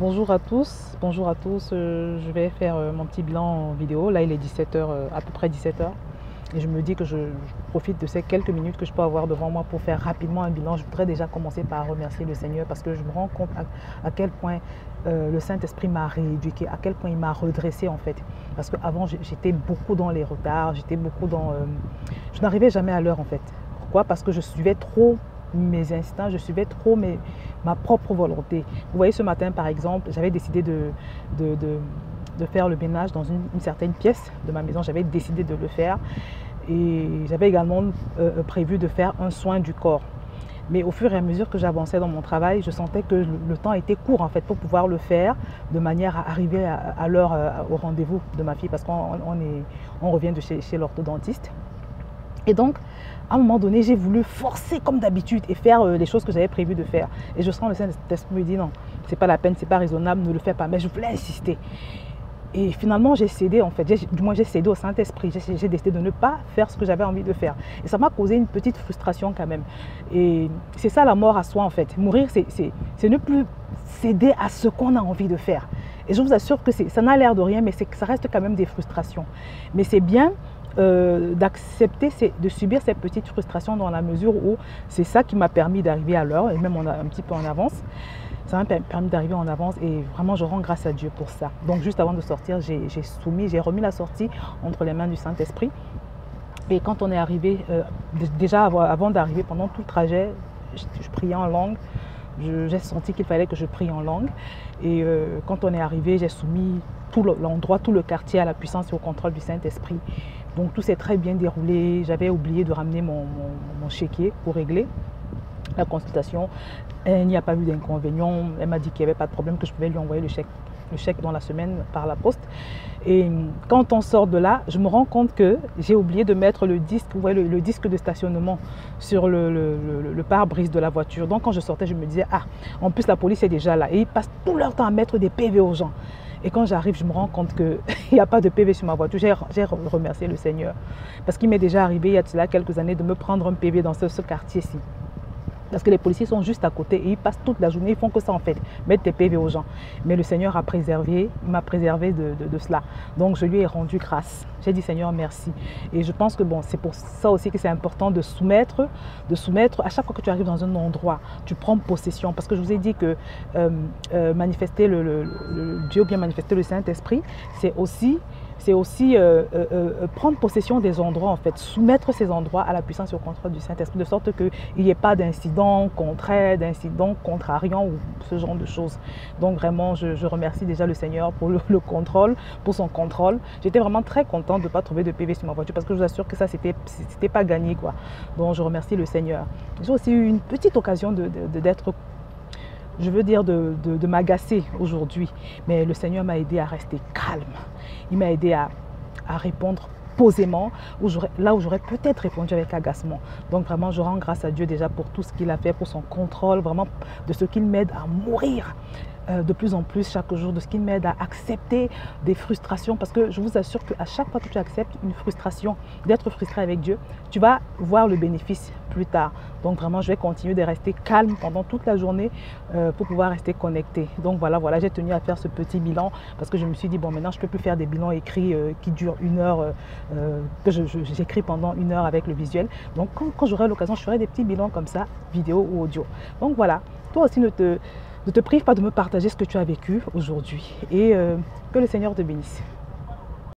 Bonjour à tous, bonjour à tous. Je vais faire mon petit bilan en vidéo. Là, il est 17h, à peu près 17h. Et je me dis que je profite de ces quelques minutes que je peux avoir devant moi pour faire rapidement un bilan. Je voudrais déjà commencer par remercier le Seigneur parce que je me rends compte à quel point le Saint-Esprit m'a rééduqué, à quel point il m'a redressé en fait. Parce qu'avant, j'étais beaucoup dans les retards, j'étais beaucoup dans... je n'arrivais jamais à l'heure en fait. Pourquoi? Parce que je suivais trop mes instincts, je suivais trop ma propre volonté. Vous voyez, ce matin, par exemple, j'avais décidé de faire le ménage dans une certaine pièce de ma maison. J'avais décidé de le faire et j'avais également prévu de faire un soin du corps. Mais au fur et à mesure que j'avançais dans mon travail, je sentais que le temps était court en fait pour pouvoir le faire de manière à arriver à l'heure au rendez-vous de ma fille parce qu'on revient de chez l'orthodontiste. Et donc, à un moment donné, j'ai voulu forcer comme d'habitude et faire les choses que j'avais prévu de faire. Et je sens le Saint-Esprit me dit non, c'est pas la peine, c'est pas raisonnable, ne le fais pas. Mais je voulais insister. Et finalement, j'ai cédé en fait, du moins j'ai cédé au Saint-Esprit. J'ai décidé de ne pas faire ce que j'avais envie de faire. Et ça m'a causé une petite frustration quand même. Et c'est ça la mort à soi en fait. Mourir, c'est ne plus céder à ce qu'on a envie de faire. Et je vous assure que ça n'a l'air de rien, mais ça reste quand même des frustrations. Mais c'est bien d'accepter, de subir ces petites frustrations dans la mesure où c'est ça qui m'a permis d'arriver à l'heure et même un petit peu en avance. Ça m'a permis d'arriver en avance et vraiment je rends grâce à Dieu pour ça. Donc juste avant de sortir, j'ai remis la sortie entre les mains du Saint-Esprit. Et quand on est arrivé, déjà avant d'arriver, pendant tout le trajet, je priais en langue. J'ai senti qu'il fallait que je prie en langue. Et quand on est arrivé, j'ai soumis tout l'endroit, tout le quartier à la puissance et au contrôle du Saint-Esprit. Donc tout s'est très bien déroulé. J'avais oublié de ramener mon chéquier pour régler la consultation. Il n'y a pas eu d'inconvénient. Elle m'a dit qu'il n'y avait pas de problème, que je pouvais lui envoyer le chèque dans la semaine par la poste. Et quand on sort de là, je me rends compte que j'ai oublié de mettre le disque, vous voyez, le disque de stationnement sur le pare-brise de la voiture. Donc quand je sortais, je me disais, ah, en plus la police est déjà là. Et ils passent tout leur temps à mettre des PV aux gens. Et quand j'arrive, je me rends compte qu'il n'y a pas de PV sur ma voiture. J'ai remercié le Seigneur. Parce qu'il m'est déjà arrivé, il y a cela quelques années, de me prendre un PV dans ce quartier-ci. Parce que les policiers sont juste à côté et ils passent toute la journée, ils font que ça en fait, mettre des PV aux gens. Mais le Seigneur a préservé, il m'a préservé de cela. Donc je lui ai rendu grâce. J'ai dit Seigneur merci. Et je pense que bon, c'est pour ça aussi que c'est important de soumettre. À chaque fois que tu arrives dans un endroit, tu prends possession. Parce que je vous ai dit que manifester Dieu, bien manifester le Saint-Esprit, c'est aussi prendre possession des endroits, en fait, soumettre ces endroits à la puissance et au contrôle du Saint-Esprit, de sorte qu'il n'y ait pas d'incidents contraires, d'incidents contrariants ou ce genre de choses. Donc vraiment, je remercie déjà le Seigneur pour le contrôle, pour son contrôle. J'étais vraiment très contente de ne pas trouver de PV sur ma voiture parce que je vous assure que ça, c'était pas gagné, quoi. Donc je remercie le Seigneur. J'ai aussi eu une petite occasion d'être, je veux dire, de m'agacer aujourd'hui. Mais le Seigneur m'a aidé à rester calme. Il m'a aidé à répondre posément, là où j'aurais peut-être répondu avec agacement. Donc vraiment, je rends grâce à Dieu déjà pour tout ce qu'il a fait, pour son contrôle, vraiment de ce qu'il m'aide à mourir de plus en plus chaque jour, de ce qui m'aide à accepter des frustrations, parce que je vous assure qu'à chaque fois que tu acceptes une frustration, d'être frustré avec Dieu, tu vas voir le bénéfice plus tard. Donc vraiment, je vais continuer de rester calme pendant toute la journée pour pouvoir rester connecté. Donc voilà, j'ai tenu à faire ce petit bilan parce que je me suis dit, bon, maintenant je ne peux plus faire des bilans écrits qui durent 1 heure, que j'écris pendant 1 heure avec le visuel. Donc quand j'aurai l'occasion, je ferai des petits bilans comme ça, vidéo ou audio. Donc voilà, toi aussi ne te prive pas de me partager ce que tu as vécu aujourd'hui et que le Seigneur te bénisse.